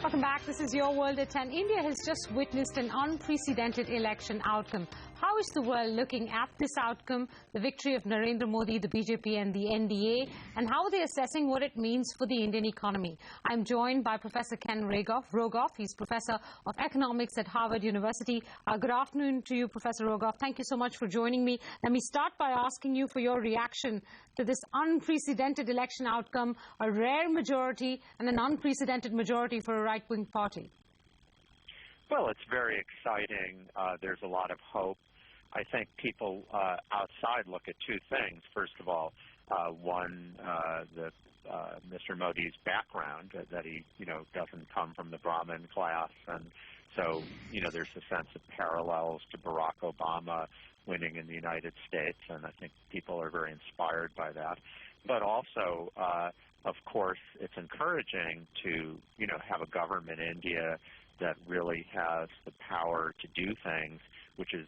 Welcome back. This is Your World at 10. India has just witnessed an unprecedented election outcome. How is the world looking at this outcome, the victory of Narendra Modi, the BJP and the NDA, and how are they assessing what it means for the Indian economy? I'm joined by Professor Ken Rogoff. He's Professor of Economics at Harvard University. Good afternoon to you, Professor Rogoff. Thank you so much for joining me. Let me start by asking you for your reaction to this unprecedented election outcome, a rare majority and an unprecedented majority for a right-wing party. Well, it's very exciting. There's a lot of hope. I think people outside look at two things. First of all, one, Mr. Modi's background, that he, doesn't come from the Brahmin class, and so, there's a sense of parallels to Barack Obama winning in the United States, and I think people are very inspired by that. But also, of course, it's encouraging to, have a government in India that really has the power to do things, which is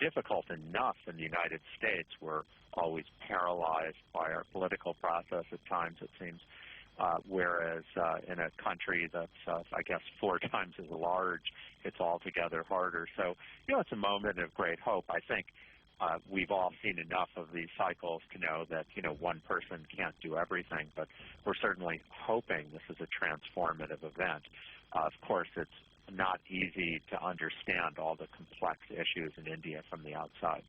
difficult enough in the United States. We're always paralyzed by our political process at times, it seems, whereas in a country that's, I guess, 4 times as large, it's altogether harder. So, it's a moment of great hope. I think we've all seen enough of these cycles to know that, one person can't do everything, but we're certainly hoping this is a transformative event. Of course, it's not easy to understand all the complex issues in India from the outside.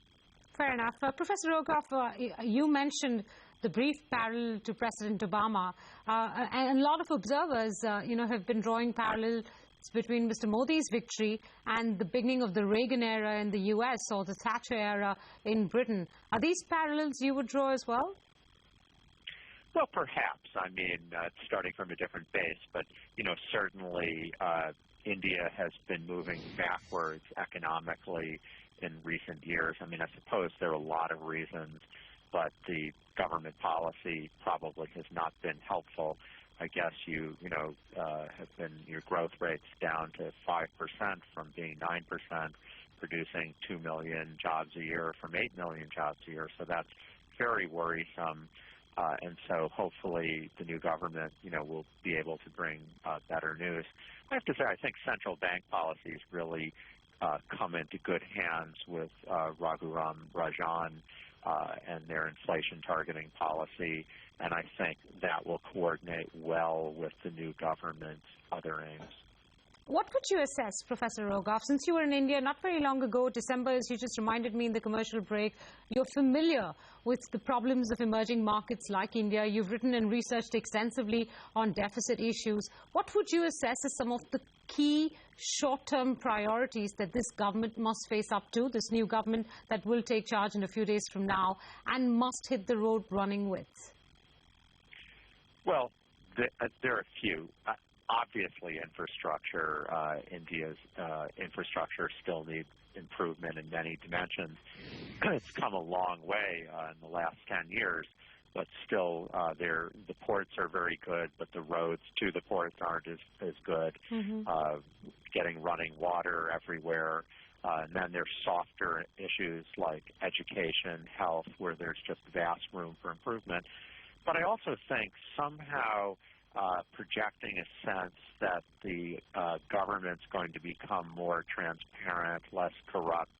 Fair enough. Professor Rogoff, you mentioned the brief parallel to President Obama, and a lot of observers, have been drawing parallels between Mr. Modi's victory and the beginning of the Reagan era in the U.S. or the Thatcher era in Britain. Are these parallels you would draw as well? Well, perhaps. I mean, starting from a different base, but, certainly India has been moving backwards economically in recent years. I mean, I suppose there are a lot of reasons, but the government policy probably has not been helpful. I guess have been your growth rates down to 5% from being 9%, producing 2 million jobs a year from 8 million jobs a year. So that's very worrisome. And so hopefully the new government, will be able to bring better news. I have to say, I think central bank policies really come into good hands with Raghuram Rajan and their inflation targeting policy, and I think that will coordinate well with the new government's other aims. What would you assess, Professor Rogoff? Since you were in India not very long ago, December, as you just reminded me in the commercial break, you're familiar with the problems of emerging markets like India. You've written and researched extensively on deficit issues. What would you assess as some of the key short-term priorities that this government must face up to, this new government that will take charge in a few days from now and must hit the road running with? Well, there are a few. Obviously, infrastructure, India's infrastructure still needs improvement in many dimensions. It's come a long way in the last 10 years, but still the ports are very good, but the roads to the ports aren't as good. Getting running water everywhere. And then there's softer issues like education, health, where there's just vast room for improvement. But I also think somehow projecting a sense that the government's going to become more transparent, less corrupt,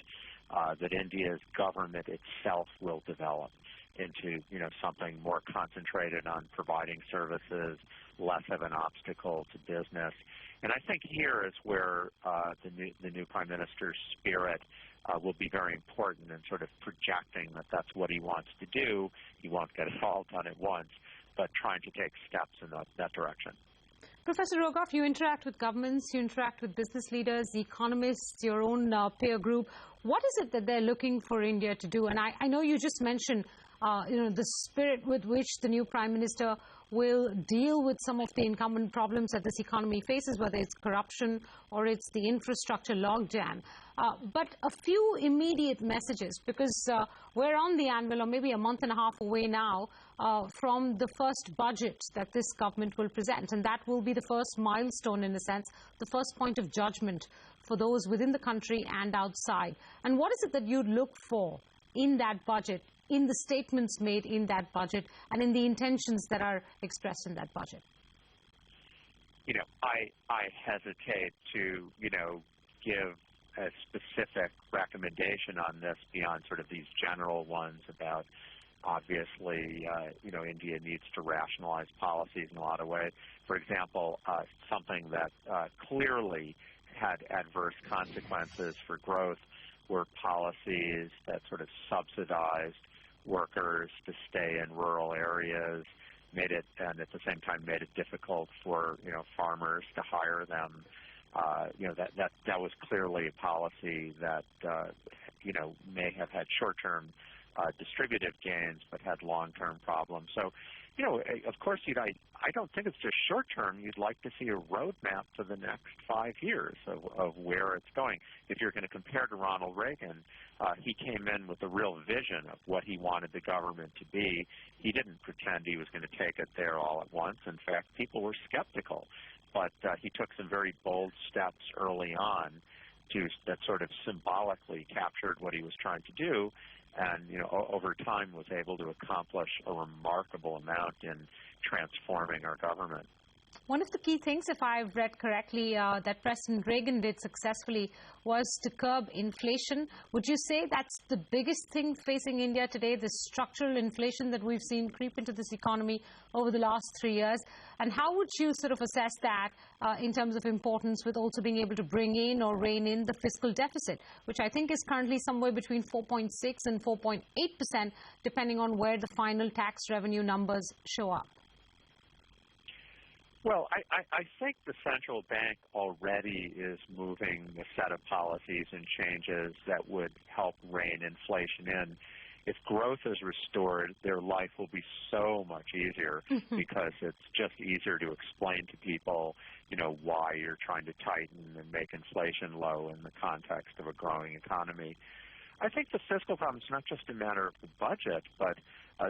that India's government itself will develop into, something more concentrated on providing services, less of an obstacle to business. And I think here is where the new Prime Minister's spirit will be very important in sort of projecting that that's what he wants to do. He won't get it all done at once, but trying to take steps in that direction. Professor Rogoff, you interact with governments, you interact with business leaders, economists, your own peer group. What is it that they're looking for India to do? And I know you just mentioned, the spirit with which the new Prime Minister will deal with some of the incumbent problems that this economy faces, whether it's corruption or it's the infrastructure logjam. But a few immediate messages, because we're on the anvil, or maybe a month and a half away now, from the first budget that this government will present. And that will be the first milestone, in a sense, the first point of judgment for those within the country and outside. And what is it that you'd look for in that budget, in the statements made in that budget, and in the intentions that are expressed in that budget? I hesitate to, give a specific recommendation on this beyond sort of these general ones about obviously, India needs to rationalize policies in a lot of ways. For example, something that clearly had adverse consequences for growth were policies that sort of subsidized workers to stay in rural areas, and at the same time made it difficult for farmers to hire them. That was clearly a policy that may have had short-term distributive gains, but had long-term problems. So, of course, I don't think it's just short-term. You'd like to see a roadmap for the next 5 years of where it's going. If you're going to compare to Ronald Reagan, he came in with a real vision of what he wanted the government to be. He didn't pretend he was going to take it there all at once. In fact, people were skeptical. But he took some very bold steps early on that sort of symbolically captured what he was trying to do, and over time was able to accomplish a remarkable amount in transforming our government. One of the key things, if I've read correctly, that President Reagan did successfully was to curb inflation. Would you say that's the biggest thing facing India today, the structural inflation that we've seen creep into this economy over the last 3 years? And how would you sort of assess that in terms of importance with also being able to bring in or rein in the fiscal deficit, which I think is currently somewhere between 4.6 and 4.8%, depending on where the final tax revenue numbers show up? Well, I think the central bank already is moving a set of policies and changes that would help rein inflation in. If growth is restored, their life will be so much easier because it's just easier to explain to people, why you're trying to tighten and make inflation low in the context of a growing economy. I think the fiscal problem is not just a matter of the budget, but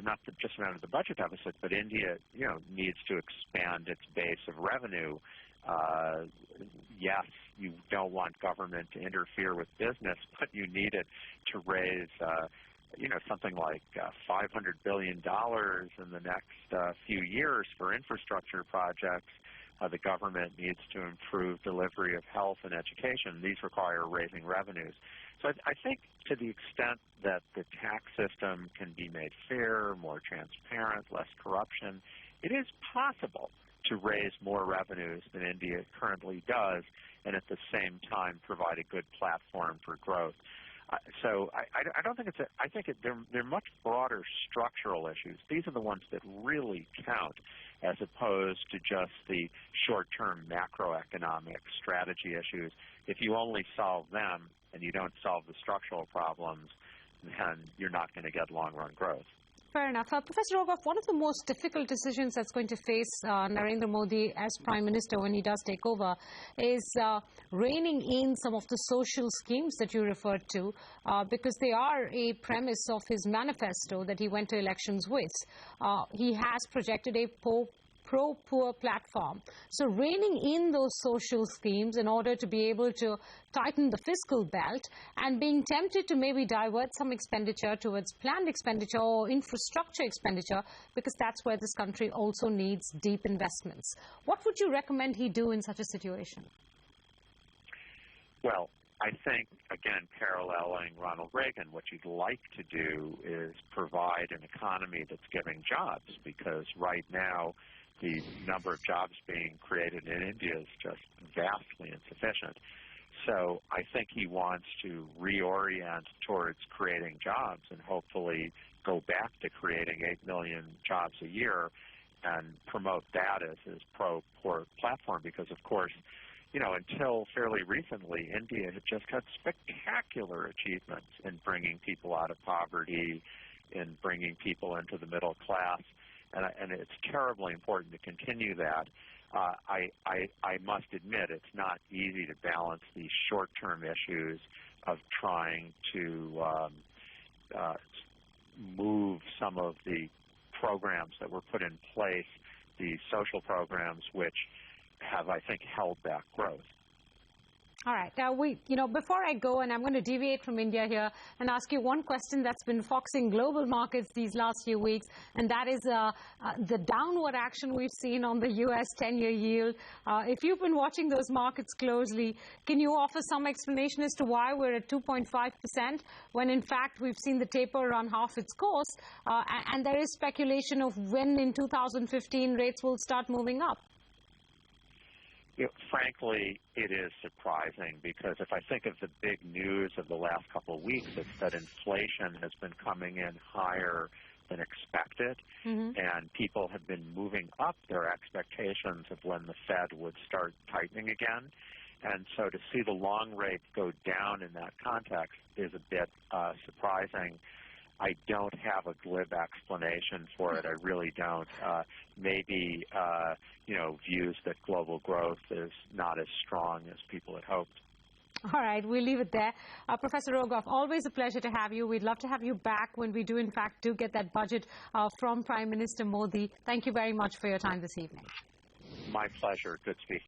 not just a matter of the budget deficit, but India, needs to expand its base of revenue. Yes, you don't want government to interfere with business, but you need it to raise, something like $500 billion in the next few years for infrastructure projects. The government needs to improve delivery of health and education. These require raising revenues. So I think to the extent that the tax system can be made fair, more transparent, less corruption, it is possible to raise more revenues than India currently does, and at the same time provide a good platform for growth. So I don't think I think they're much broader structural issues. These are the ones that really count, as opposed to just the short-term macroeconomic strategy issues. If you only solve them and you don't solve the structural problems, then you're not going to get long-run growth. Fair enough. Professor Rogoff, one of the most difficult decisions that's going to face Narendra Modi as Prime Minister when he does take over is reining in some of the social schemes that you referred to, because they are a premise of his manifesto that he went to elections with. He has projected a pro-poor platform. So reining in those social schemes in order to be able to tighten the fiscal belt and being tempted to maybe divert some expenditure towards planned expenditure or infrastructure expenditure, because that's where this country also needs deep investments. What would you recommend he do in such a situation? Well, I think, again, paralleling Ronald Reagan, what you'd like to do is provide an economy that's giving jobs, because right now the number of jobs being created in India is just vastly insufficient. So I think he wants to reorient towards creating jobs and hopefully go back to creating 8 million jobs a year and promote that as his pro-poor platform, because, of course, until fairly recently, India had just had spectacular achievements in bringing people out of poverty, in bringing people into the middle class. And it's terribly important to continue that. I must admit it's not easy to balance these short-term issues of trying to move some of the programs that were put in place, the social programs which have, I think, held back growth. All right. Now, before I go, and I'm going to deviate from India here and ask you one question that's been foxing global markets these last few weeks, and that is the downward action we've seen on the U.S. 10-year yield. If you've been watching those markets closely, can you offer some explanation as to why we're at 2.5% when, in fact, we've seen the taper run half its course, and there is speculation of when in 2015 rates will start moving up? Frankly, it is surprising because if I think of the big news of the last couple of weeks, it's that inflation has been coming in higher than expected, and people have been moving up their expectations of when the Fed would start tightening again. And so to see the long rate go down in that context is a bit surprising. I don't have a glib explanation for it. I really don't. Maybe, views that global growth is not as strong as people had hoped. All right, we'll leave it there. Professor Rogoff, always a pleasure to have you. We'd love to have you back when we do, in fact, get that budget from Prime Minister Modi. Thank you very much for your time this evening. My pleasure. Good speaking.